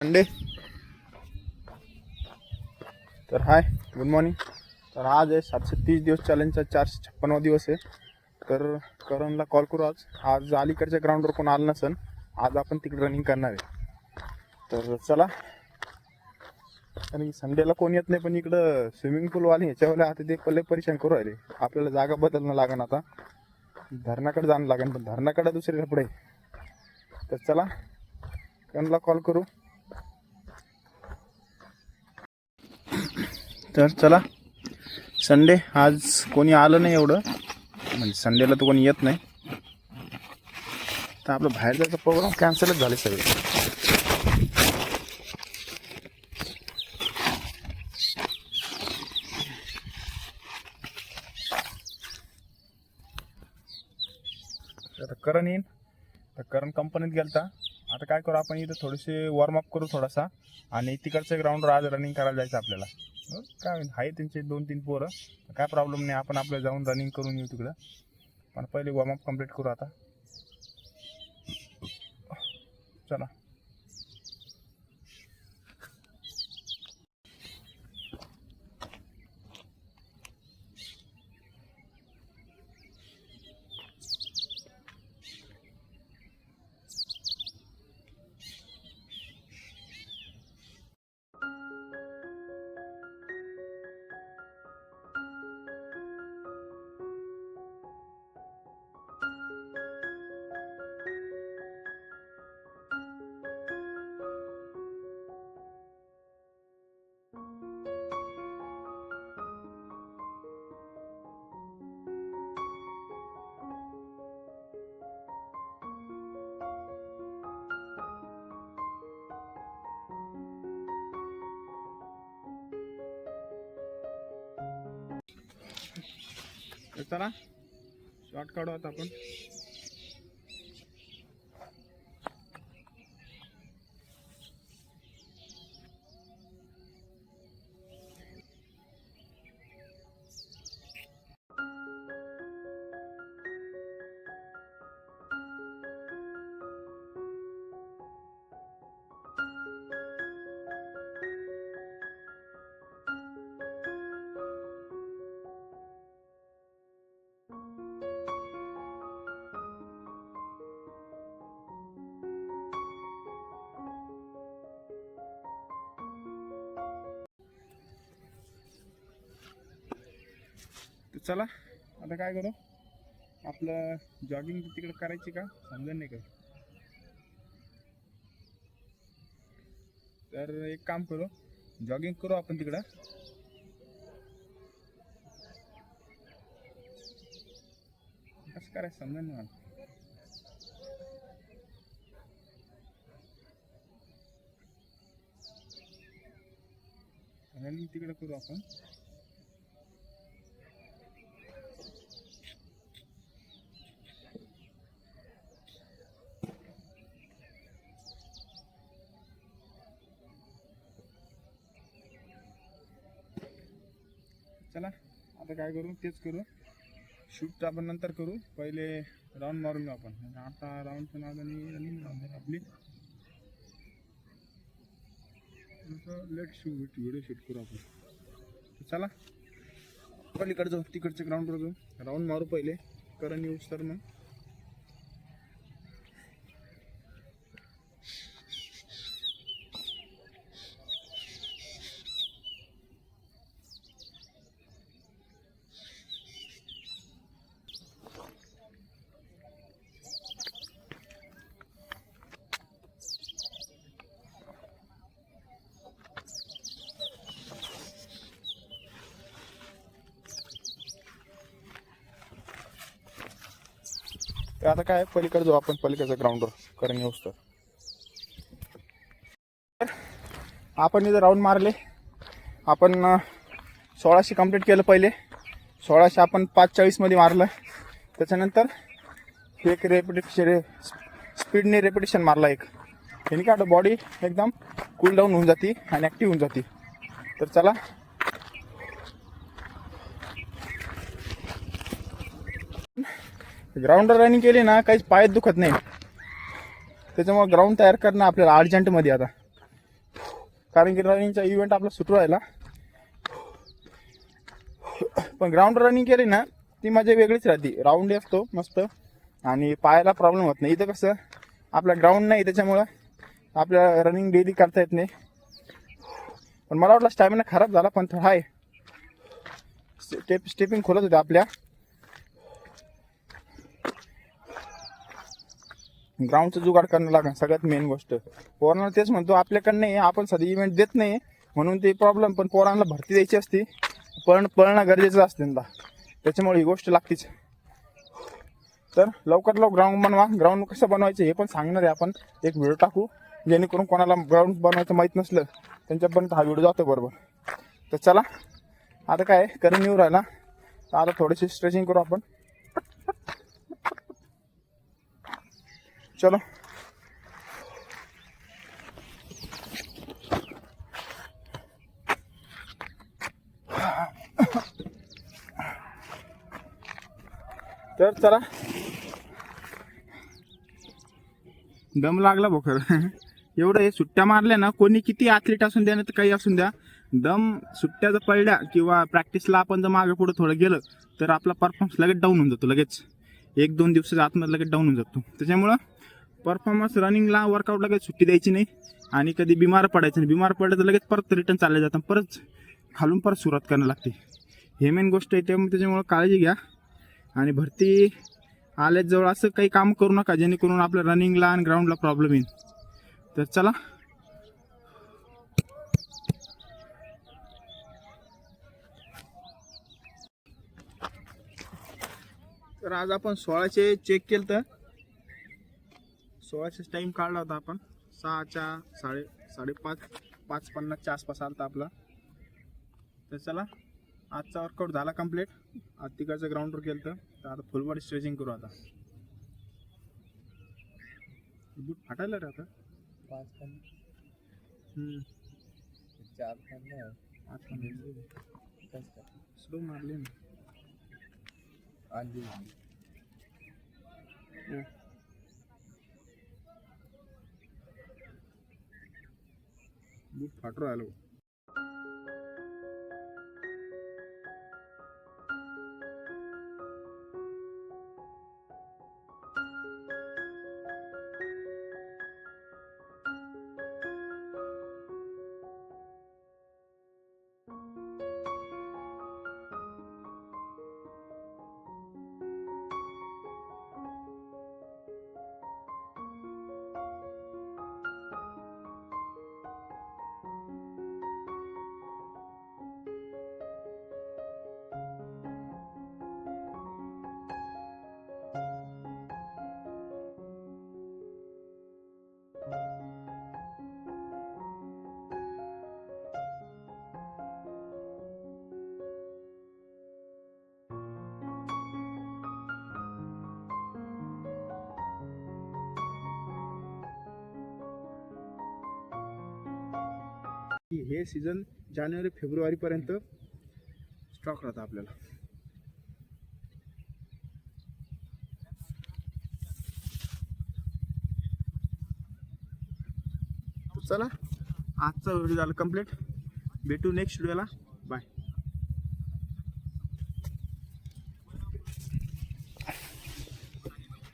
Sunday. तर हाय, good morning. तर आज आहे 730 दिवस चॅलेंजचा 456वा दिवस आहे. तर करणला कॉल करू. आज अलीकडच्या ग्राउंडवर कोण आलं नसन. आज आपण तिकडे रनिंग करणार आहे. तर चला. आणि संडेला कोण येत नाही, पण इकडं स्विमिंग पूलवाले ह्याच्यावाले आता ते पहिले परेशान करू राहिले. आपल्याला जागा बदलणं लागेल, आता धरणाकडे जाणं लागेल, पण धरणाकडे दुसरी पुढे. तर चला करणला कॉल करू. तर चला, संडे आज कोणी आलं नाही एवढं, म्हणजे संडेला तर कोणी येत नाही. तर आपलं बाहेर जायचा प्रोग्राम कॅन्सलच झाले सगळे. आता करण येईन. तर करण कंपनीत गेलता. आता काय करू आपण, इथं थोडेसे वॉर्मअप करू थोडासा, आणि तिकडच्या ग्राउंडवर आज रनिंग करायला जायचं आपल्याला. काय आहे त्यांचे 2-3 पोरं, काय प्रॉब्लेम नाही, आपण आपलं जाऊन रनिंग करून येऊ तिकडं. पण पहिले वॉर्मअप कंप्लीट करू आता. चला. चला शॉर्ट काढू आता आपण. चला आता काय करू, आपलं जॉगिंग तिकडे करायची का समजेल नाही का. तर एक काम करू, जॉगिंग करू आपण तिकडं. कसं करायचं समजेल नाही मला. रनिंग तिकडे करू आपण. चला आता काय करू, तेच करू. शूट आपण नंतर करू, पहिले राऊंड मारून घेऊ आपण. आता राऊंडचं नाव आणि रनिंग राऊंड आपली. लेट शूट व्हिडिओ शूट करू आपण. चला पलीकडे जाऊ, तिकडच्या ग्राउंडवर जाऊ, राऊंड मारू पहिले. करण येऊस तर मग आता काय पलीकडे जाऊ आपण, पलीकडच्या ग्राउंडवर करण येऊस तर. आपण इथं राऊंड मारले. आपण 1600 कंप्लीट केलं पहिले. 1600 आपण 5:40 मध्ये मारलं. त्याच्यानंतर एक रेपिटेशन स्पीडने रेपिटेशन मारला एक. त्याने काय बॉडी एकदम कूल डाऊन होऊन जाते आणि ॲक्टिव्ह होऊन जाते. तर चला ग्राउंडवर रनिंग केली ना काहीच पायात दुखत नाही. त्याच्यामुळे ग्राउंड तयार करणं आपल्याला अर्जंटमध्ये आता कारण की रनिंगचा इव्हेंट आपला सुरू राहिला. पण ग्राउंड रनिंग केली ना ती मजा वेगळीच राहते. राऊंड असतो मस्त आणि पायाला प्रॉब्लेम होत नाही. इथं कसं आपला ग्राउंड नाही त्याच्यामुळं आपल्याला रनिंग डेली करता येत नाही. पण मला वाटलं स्टॅमिना खराब झाला, पण हाय स्टेपिंग खोलत होते आपल्या. ग्राउंडचं जुगाड करणं लागेल सगळ्यात मेन गोष्ट. पोरांना तेच म्हणतो आपल्याकडं नाही, आपण सध्या इव्हेंट देत नाही म्हणून ते प्रॉब्लेम. पण पोरांना भरती द्यायची असती, पळणं गरजेचं असते त्यांना, त्याच्यामुळे ही गोष्ट लागतीच. तर लवकर ग्राउंड बनवा. ग्राउंड कसं बनवायचं हे पण सांगणार आहे आपण, एक व्हिडिओ टाकू, जेणेकरून कोणाला ग्राउंड बनवायचं माहीत नसलं त्यांच्यापर्यंत हा व्हिडिओ जातो बरोबर. तर चला आता काय करून येऊ राहिला, तर आता थोडीशी स्ट्रेचिंग करू आपण. चलो तर चला. दम लागला भोकर. एवढं हे सुट्ट्या मारल्या ना, कोणी किती ॲथलीट असून द्या ना तर काही असून द्या, दम सुट्ट्या जर पडल्या किंवा प्रॅक्टिसला आपण जर मागे पुढे थोडं गेलं तर आपला परफॉर्मन्स लगेच डाऊन होऊन जातो. लगेच 1-2 दिवसाच्या आतमध्ये लगेच डाऊन होऊन जातो. त्याच्यामुळं परफॉर्मन्स रनिंगला वर्कआउट लगेच सुट्टी द्यायची नाही आणि कधी बिमार पडायचं नाही. बिमार पडलं तर लगेच परत रिटर्न चालले जातं, परत खालून परत सुरुवात करायला लागते. हे मेन गोष्ट आहे. त्याच्यामुळं काळजी घ्या आणि भरती आल्यात जवळ असं काही काम करू नका जेणेकरून आपल्या रनिंगला आणि ग्राउंडला प्रॉब्लेम येईल. तर चला तर आज आपण 16चे चेक केलं, तर 16चे टाईम काढला होता आपण. 6च्या 5:50च्या आसपास आलता आपला. तर चला आजचा वर्कआउट झाला कंप्लीट. आज तिकडचं ग्राउंडवर केलं तर आता फुल बॉडी स्ट्रेचिंग करू. आता बूट फाटायला रे आता. 4 स्लो मारले ना. बूट फाटू राहिलो. हे सीझन जानेवारी-फेब्रुवारी पर्यंत स्टॉक राहतं आपल्याला. चला आजचा व्हिडिओ झाला कंप्लीट. भेटू नेक्स्ट व्हिडिओला.